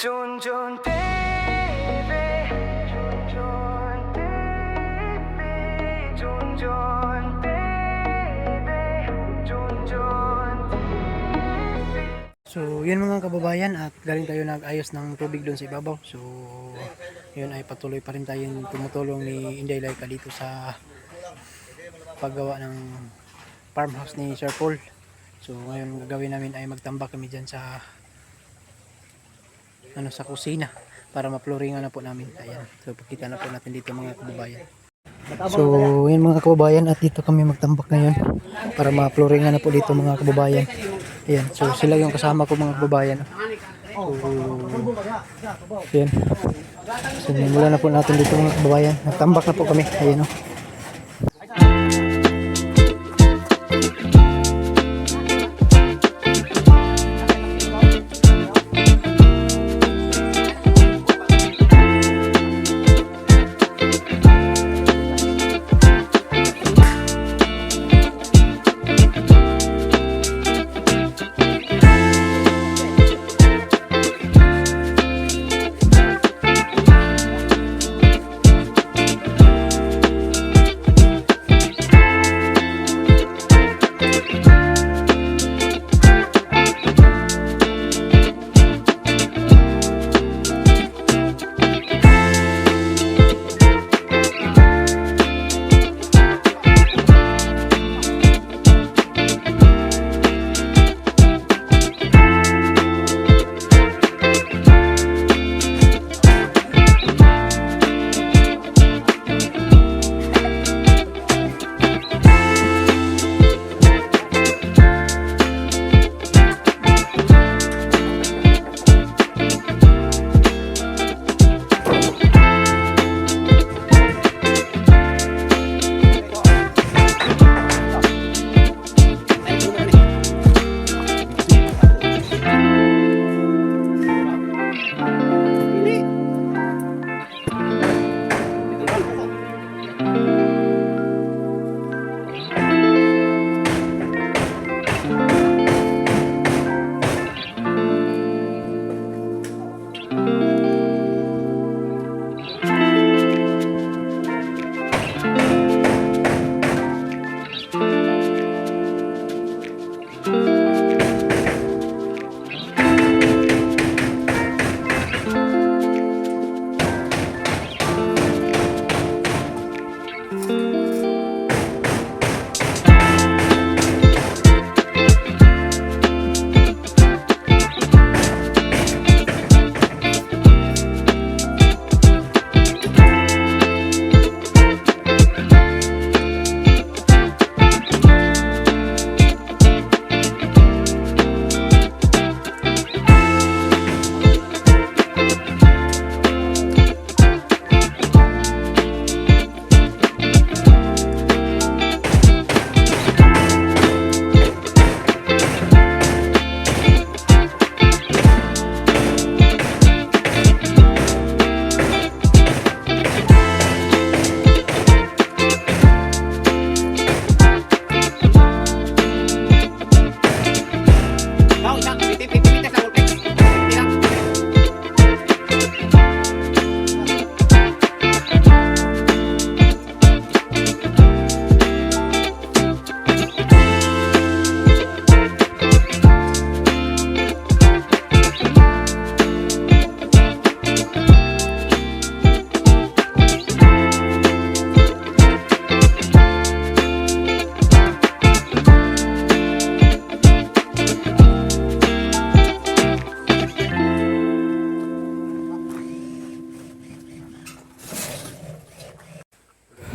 Junjun TV, Junjun TV, Junjun TV, Junjun TV. So yun mga kababayan, at galing tayo nag-ayos ng tubig doon sa ibabaw. So yun ay patuloy pa rin tayong tumutulong ni Inday Laika dito sa paggawa ng farmhouse ni Sir Paul. So ngayon gagawin namin ay magtambak kami dyan sa sa kusina para ma-flooringan na po namin. Ayan. So pakita na po natin dito mga kababayan. So yun mga kababayan, at dito kami magtambak ngayon para ma-flooringan na po dito mga kababayan. Ayan. So sila yung kasama ko mga kababayan. So yan. So mula na po natin dito mga kababayan. Nagtambak na po kami. Ayan o.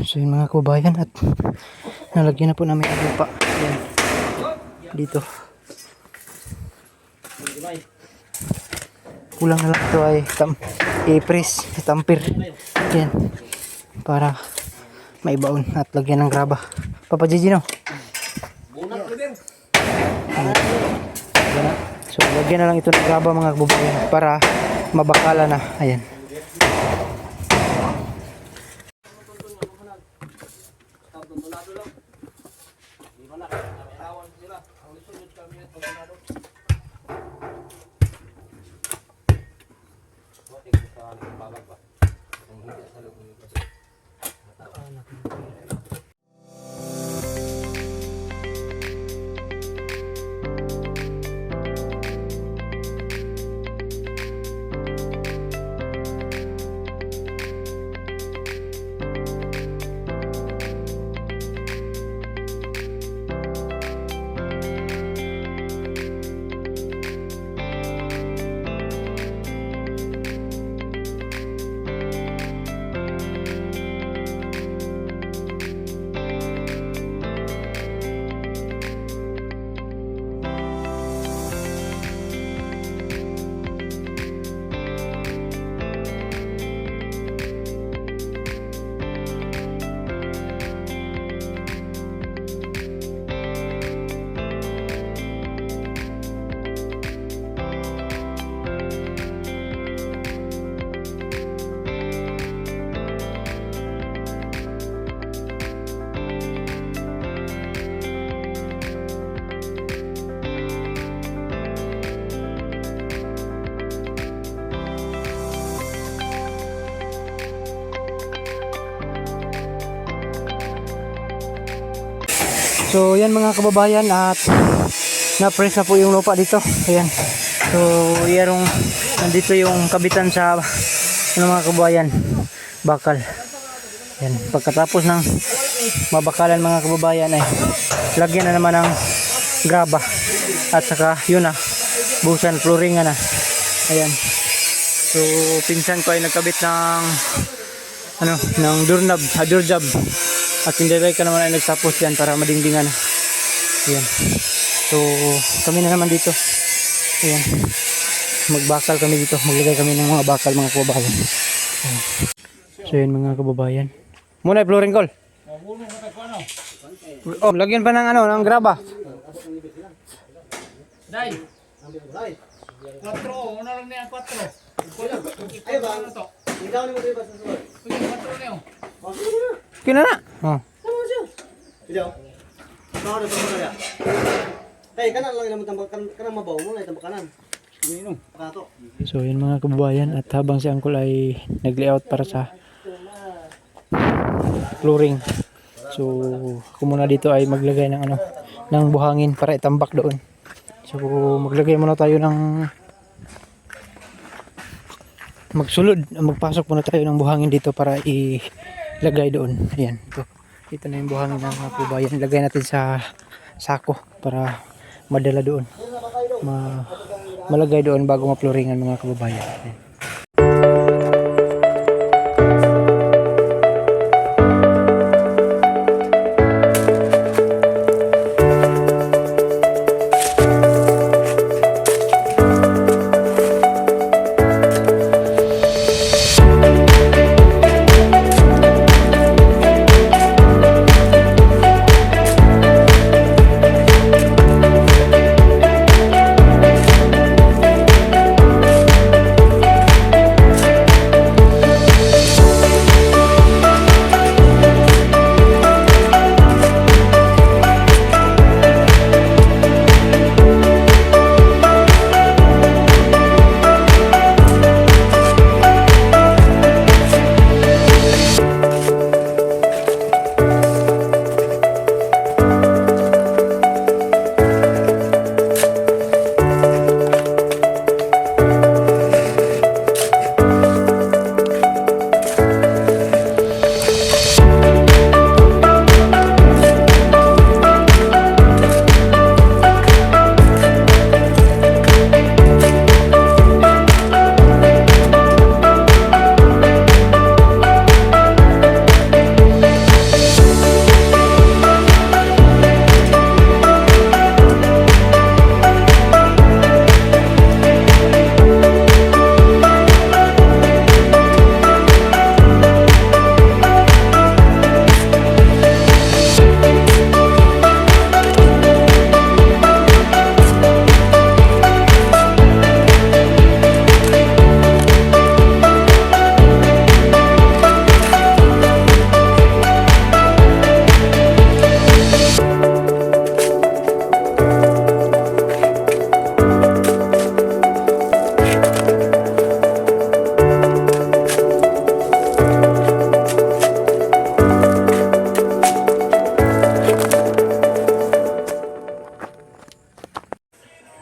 So yun mga kababayan, at nalagyan na po namin ang lupa. Yan. Dito. Kulang na lang ito ay i-press, tampir. Yan. Para maibaon at lagyan ng graba. Papa Gigi, no? So lagyan na lang ito ng graba mga kababayan para mabakala na. Ayan. So yan mga kababayan, at na-press na po yung lupa dito. Ayan. So yarong nandito yung kabitan sa mga kababayan, bakal. Yan. Pagkatapos ng mabakalan mga kababayan ay lagyan na naman ng graba at saka yun na busan flooring na. Ayan. So pinsan ko ay nagkabit ng ng doorknob, doorknob. At Inday ka naman ay nagtapos yan para madingdingan. Ayan. So kami na naman dito. Ayan. Magbakal kami dito, maglagay kami ng mga bakal mga kababayan. Ayan. So yun mga kababayan. Muna flooring call. Oh, lagyan pa ng ng graba. Dai. 4, una lang niya 4. Ayo bang to. Ikaw ni mo ba sa suot? 4 niyo. Kina na. Oh. Ikaw. Ano na pala? Hey, kanan lang naman tambak kanan mabaw mo na tambak kanan. Inom. Pato. So yun mga kababayan, at habang si Uncle ay nag-layout para sa flooring. So ako muna dito ay maglagay ng ng buhangin para itambak doon. So maglagay muna tayo ng magpasok muna tayo ng buhangin dito para ilagay doon. Ayan, ito na yung buhangin ng mga kababayan. Ilagay natin sa sako para madala doon, malagay doon bago ma-flooringan mga kababayan. Ayan.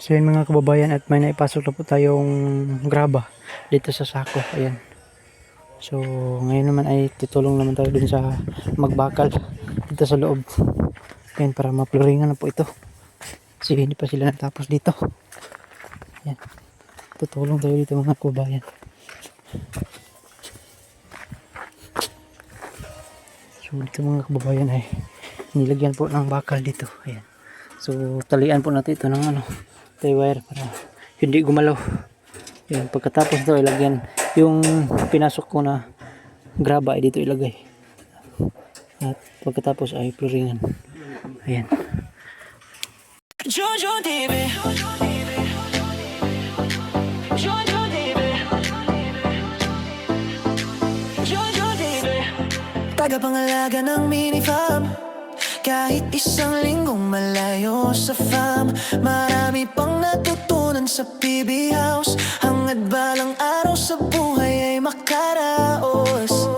So yun mga kababayan, at may naipasok na po tayong graba dito sa sako. Ayan. So ngayon naman ay tutulong naman tayo dun sa magbakal dito sa loob. Ayan, para ma-flooringan na po ito. Kasi hindi pa sila natapos dito. Ayan. Tutulong tayo dito mga kababayan. So dito mga kababayan ay nilagyan po ng bakal dito. Ayan. So talian po natin ito ng tie wire para hindi gumalaw. Yan, pagkatapos ito ilagyan yung pinasok ko na graba ay dito ilagay. At pagkatapos ay flooringan. Ayan. Jojo Dibe, Jojo Dibe, Jojo Dibe, tagapangalaga ng mini farm. Kahit isang linggong malayo sa farm, marami pang natutunan sa PB House. Hangad balang araw sa buhay ay makaraos.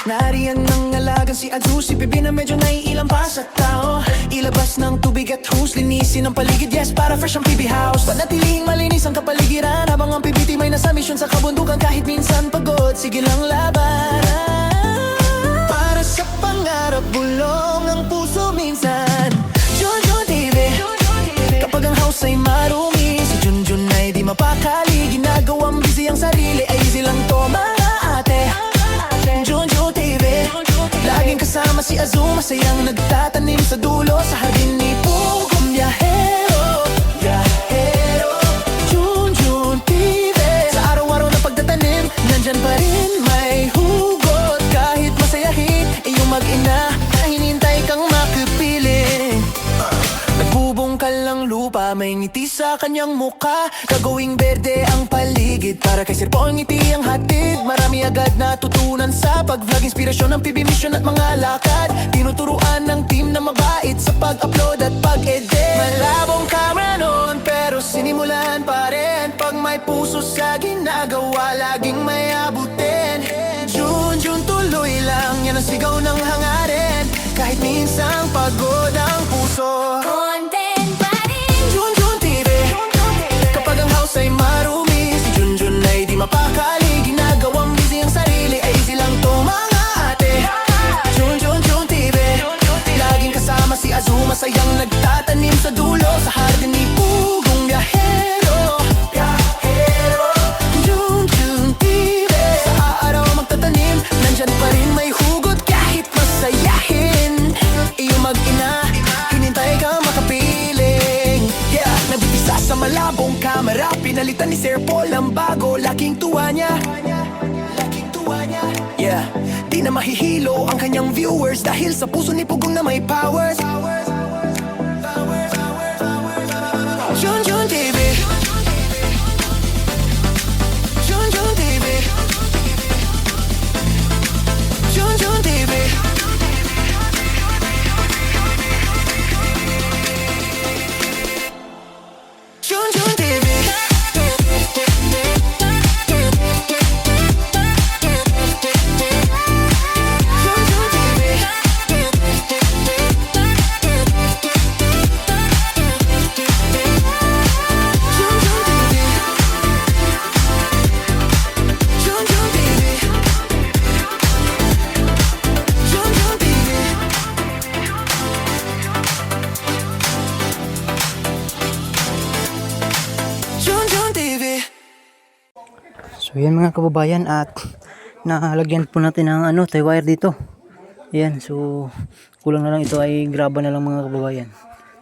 Nariyan ang alaga Nanawagan si Azu, si Bibi na medyo naiilang pa sa tao. Ilabas ng tubig at hose, linisin ang paligid, yes, para fresh ang PB house. Panatilihing malinis ang kapaligiran, habang ang PBT may nasa misyon sa kabundukan. Kahit minsan pagod, sige lang laban. Para sa pangarap, bulong ang puso minsan. Junjun TV, kapag ang house ay marumi, si Junjun ay di mapakali. Ginagawang busy ang sarili, ay easy lang to mga ate. Junjun TV, laging kasama si Azu, masayang nagtatanim sa dulo sa hardin ni Pugong Biyahero. Biyahero, Junjun TV, sa araw-araw na pagtatanim, nandyan pa rin may hugot. Kahit masayahin, iyong mag-ina, na hinintay kang makipiling. Nagbubungkal ng lupa, may ngiti sa kanyang muka. Gagawing berde ang paligid, para kay Sir Po ang ngiti ang hatid. Marami agad natutunan sa pag-vlog, inspirasyon ng PB mission at mga lakad. Tinuturuan ng team na mabait sa pag-upload at pag-edit. Malabong camera noon, pero sinimulan pa rin. Pag may puso sa ginagawa, laging may abutin. Junjun tuloy lang, yan ang sigaw ng hangarin. Kahit minsang pagod ang puso, Content pa rin. Junjun TV, kapag ang house ay marumi, si Junjun ay di mapakali. Ginagawang busy ang sarili, ay easy lang to mga ate. Junjun TV, laging kasama si Azu, masayang nagtatanim sa dulo sa hardin ni Pugong Biyahero. Biyahero, Junjun TV, sa araw magtatanim, nandyan pa rin may hugot. Kahit masayahin, iyong mag-ina, hinintay ka makapiling. Yeah, nabibisa sa malabong kamera, pinalitan ni Sir Paul ang bago. Laking tuwa niya, laking tuwa niya. Yeah, di na mahihilo ang kanyang viewers, dahil sa puso ni Pugong na may powers. Junjun TV, Junjun TV, Junjun TV. Junjun TV, Junjun TV, Junjun TV, Junjun TV, Junjun TV. Junjun TV. So yan mga kababayan, at nalagyan po natin ng tie wire dito. Yan, so kulang na lang ito ay graba na lang mga kababayan.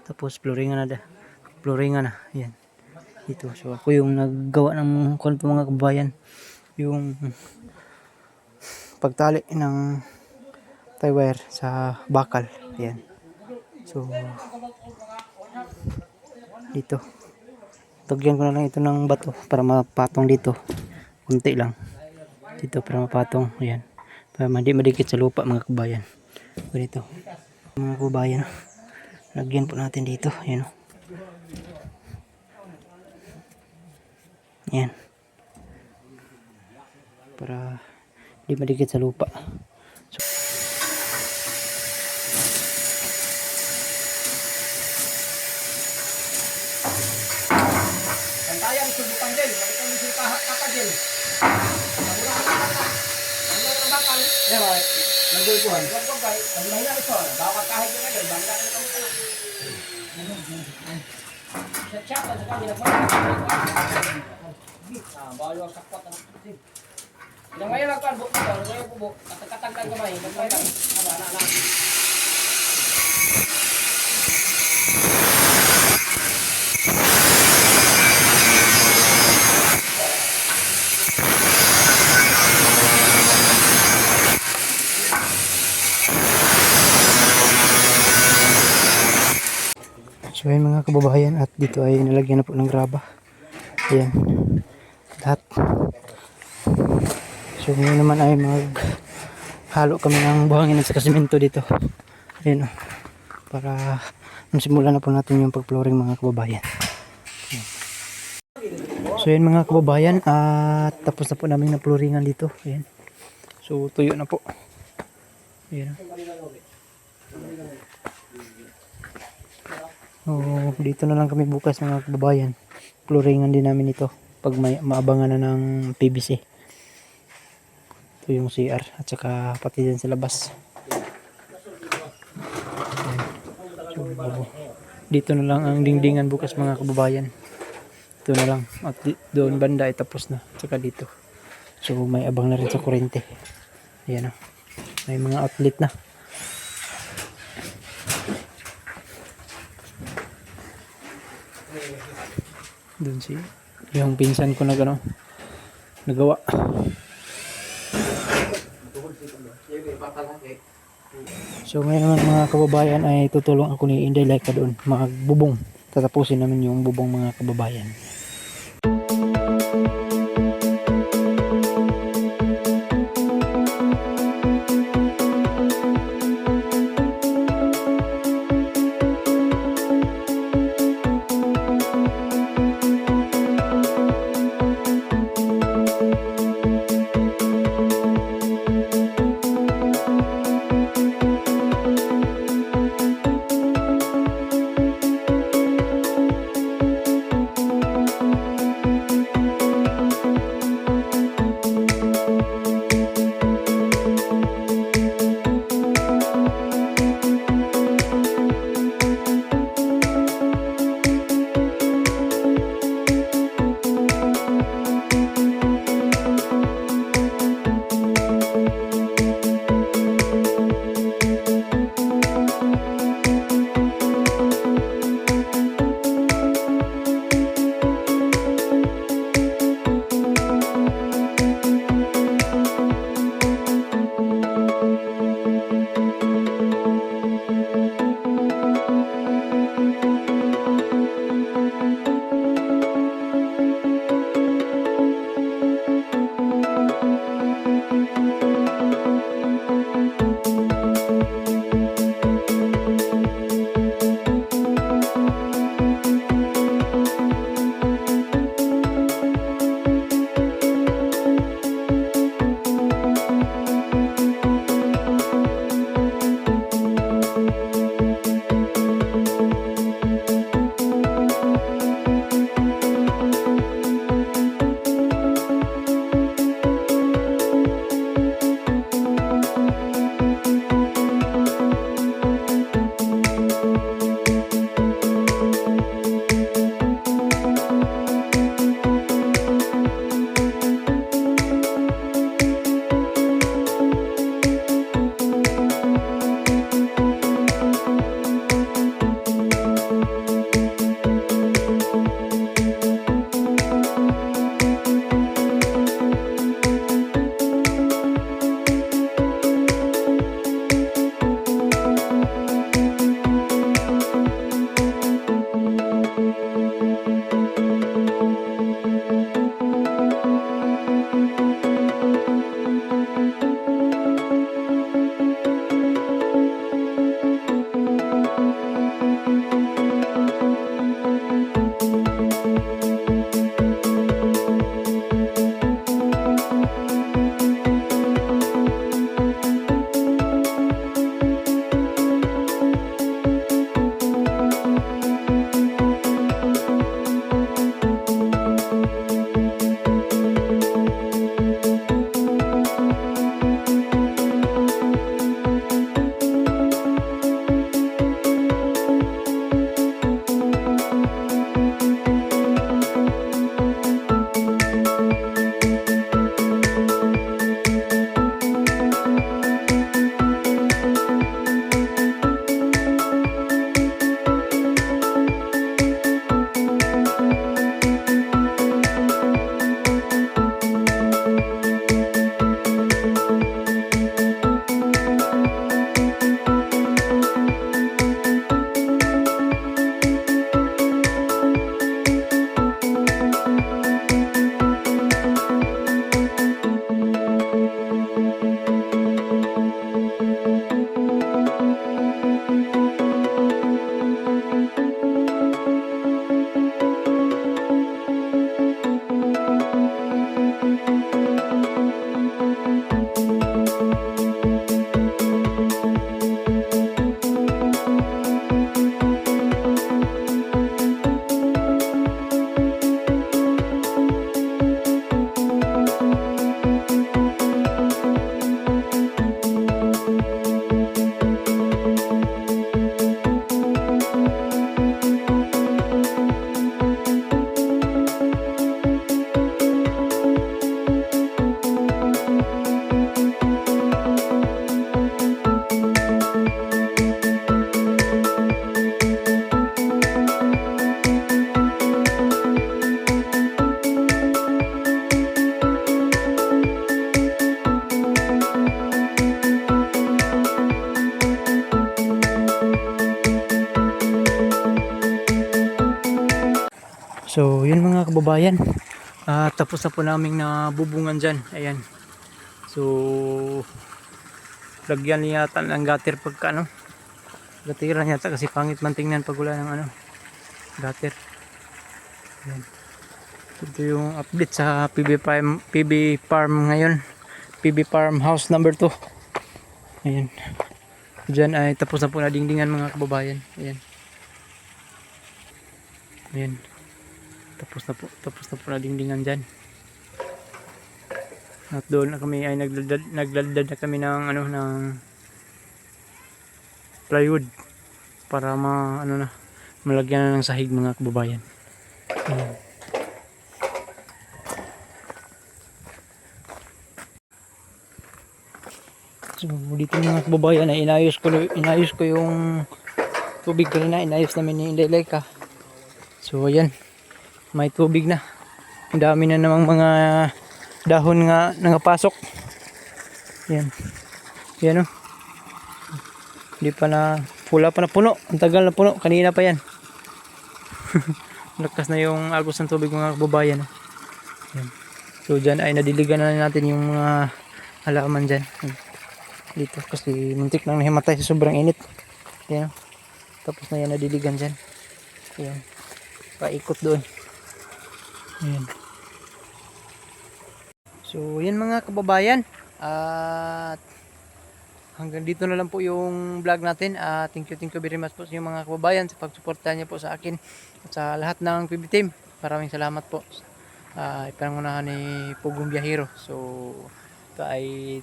Tapos flooringan na flooringan na. Yan. Dito. So ako yung naggawa ng po mga kababayan, yung pagtali ng tie wire sa bakal. Yan. So dito. Tagyan ko na lang ito ng bato para mapatong dito. Kunti lang. Dito para mapatong. Ayan. Para hindi madikit sa lupa mga kabayan. Ganito. Mga kabayan. Lagyan po natin dito. Ayan. Ayan. Para hindi madikit sa lupa. So ayun mga kababayan, at dito ay nalagyan na po ng graba. Ayan. Lahat. So ngayon naman ay maghalo kami ng buhangin at saka simento dito. Ayan o. Para simulan na po natin yung pag-flooring mga kababayan. Ayan. So ayan mga kababayan, at tapos na po namin na flooringan dito. Ayan. So tuyo na po. Ayan. Oh, dito na lang kami bukas mga kababayan. Floringan din namin ito pag may maabangan na ng PVC. Ito yung CR at saka pati din sa labas. So, dito na lang ang dingdingan bukas mga kababayan. Ito na lang. At doon banda ay tapos na. At saka dito. So may abang na rin sa kuryente. Ayan o. May mga outlet na. Doon si yung pinsan ko nagawa. So ngayon naman mga kababayan ay tutulong ako ni Inday Laika doon magbubong. Tatapusin namin yung bubong mga kababayan. yun mga kababayan. Tapos na po naming nabubungan dyan. Ayan. So, lagyan yata ng gutter pagka ano. Gatiran yata kasi pangit man tingnan pag wala ng ano. Gutter. Ayan. Ito yung update sa PB Farm ngayon. PB Farm House number 2. Ayan. Diyan ay tapos na po na dingdingan mga kababayan. Ayan. Ayan. Tapos na po na dingdingan dyan. At doon na kami ay nagladad na kami ng ano ng plywood para malagyan na ng sahig mga kababayan. Ayan. So dito mga kababayan ay inayos ko yung tubig kanina, inayos namin ni Inday Laika. So ayan, may tubig na. Ang dami na namang mga dahon nga nangapasok. Ayan. Ayan o. Hindi pa na, wala pa na puno. Ang tagal na puno, kanina pa yan. Lakas na yung agos ng tubig mga kababayan. Ayan. So dyan ay nadiligan na natin yung mga halaman dyan. Dito kasi muntik nang nahimatay sa sobrang init. Ayan. Tapos na yan nadiligan dyan. Ayan. Paikot doon. Ayan. So yan mga kababayan. At hanggang dito na lang po yung vlog natin. Thank you very much po sa mga kababayan sa pagsuporta niyo po sa akin at sa lahat ng PB team. Maraming salamat po. Ipangunahan ni Pugong Biyahero. So ito ay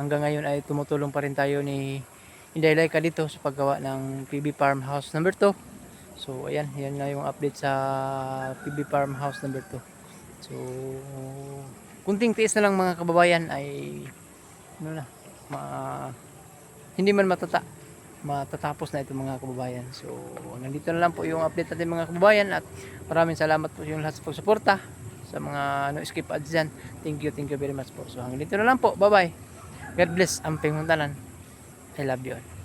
hanggang ngayon ay tumutulong pa rin tayo ni Inday Laika dito sa paggawa ng PB Farm House number 2. So ayan, yan na yung update sa PB Farm House number 2. So kunting tiis na lang mga kababayan ay hindi man matatapos na ito mga kababayan. So nandito na lang po yung update natin mga kababayan at maraming salamat po yung lahat sa pagsuporta sa mga skip ads dyan. Thank you very much po. So hanggang dito na lang po. Bye bye. God bless. Amping Muntalan. I love you all.